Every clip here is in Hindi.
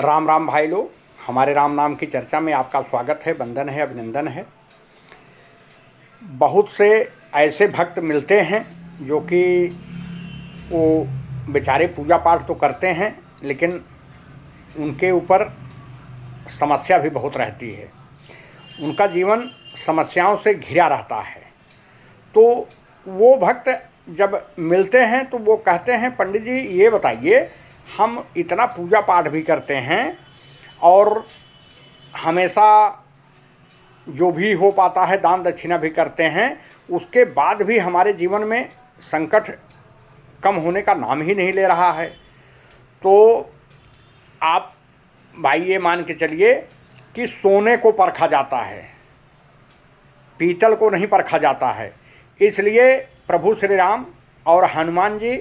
राम राम भाई लोग, हमारे राम नाम की चर्चा में आपका स्वागत है। वंदन है, अभिनंदन है। बहुत से ऐसे भक्त मिलते हैं जो कि वो बेचारे पूजा पाठ तो करते हैं, लेकिन उनके ऊपर समस्या भी बहुत रहती है। उनका जीवन समस्याओं से घिरा रहता है। तो वो भक्त जब मिलते हैं तो वो कहते हैं, पंडित जी ये बताइए, हम इतना पूजा पाठ भी करते हैं और हमेशा जो भी हो पाता है दान दक्षिणा भी करते हैं, उसके बाद भी हमारे जीवन में संकट कम होने का नाम ही नहीं ले रहा है। तो आप भाई ये मान के चलिए कि सोने को परखा जाता है, पीतल को नहीं परखा जाता है। इसलिए प्रभु श्री राम और हनुमान जी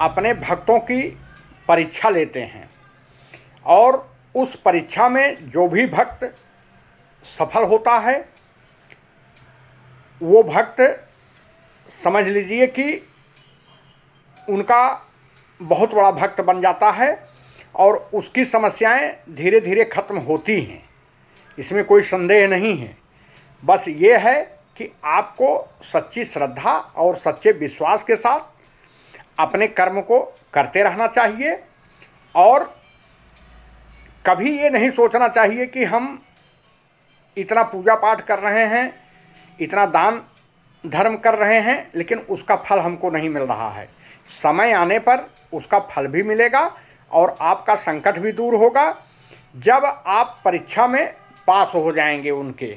अपने भक्तों की परीक्षा लेते हैं और उस परीक्षा में जो भी भक्त सफल होता है वो भक्त समझ लीजिए कि उनका बहुत बड़ा भक्त बन जाता है और उसकी समस्याएं धीरे धीरे खत्म होती हैं। इसमें कोई संदेह नहीं है। बस ये है कि आपको सच्ची श्रद्धा और सच्चे विश्वास के साथ अपने कर्म को करते रहना चाहिए और कभी ये नहीं सोचना चाहिए कि हम इतना पूजा पाठ कर रहे हैं, इतना दान धर्म कर रहे हैं, लेकिन उसका फल हमको नहीं मिल रहा है। समय आने पर उसका फल भी मिलेगा और आपका संकट भी दूर होगा। जब आप परीक्षा में पास हो जाएंगे उनके,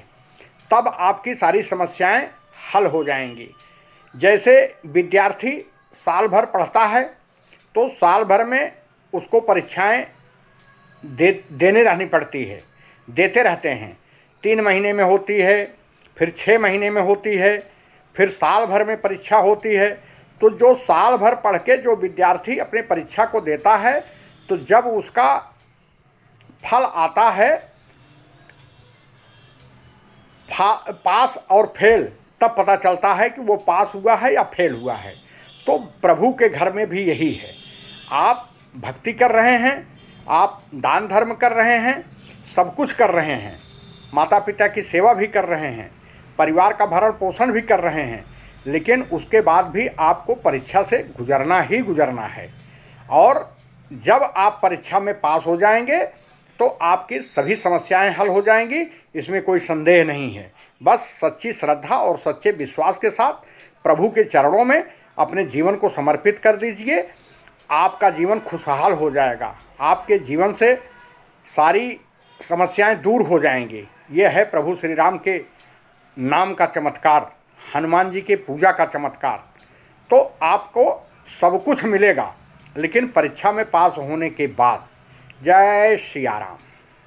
तब आपकी सारी समस्याएं हल हो जाएंगी। जैसे विद्यार्थी साल भर पढ़ता है तो साल भर में उसको परीक्षाएं देने रहनी पड़ती है, देते रहते हैं। 3 महीने में होती है, फिर 6 महीने में होती है, फिर साल भर में परीक्षा होती है। तो जो साल भर पढ़ के जो विद्यार्थी अपने परीक्षा को देता है, तो जब उसका फल आता है पास और फेल, तब पता चलता है कि वो पास हुआ है या फेल हुआ है। तो प्रभु के घर में भी यही है। आप भक्ति कर रहे हैं, आप दान धर्म कर रहे हैं, सब कुछ कर रहे हैं, माता पिता की सेवा भी कर रहे हैं, परिवार का भरण पोषण भी कर रहे हैं, लेकिन उसके बाद भी आपको परीक्षा से गुजरना ही गुजरना है। और जब आप परीक्षा में पास हो जाएंगे तो आपकी सभी समस्याएं हल हो जाएंगी, इसमें कोई संदेह नहीं है। बस सच्ची श्रद्धा और सच्चे विश्वास के साथ प्रभु के चरणों में अपने जीवन को समर्पित कर दीजिए। आपका जीवन खुशहाल हो जाएगा, आपके जीवन से सारी समस्याएं दूर हो जाएंगी। यह है प्रभु श्री राम के नाम का चमत्कार, हनुमान जी के पूजा का चमत्कार। तो आपको सब कुछ मिलेगा, लेकिन परीक्षा में पास होने के बाद। जय श्री राम।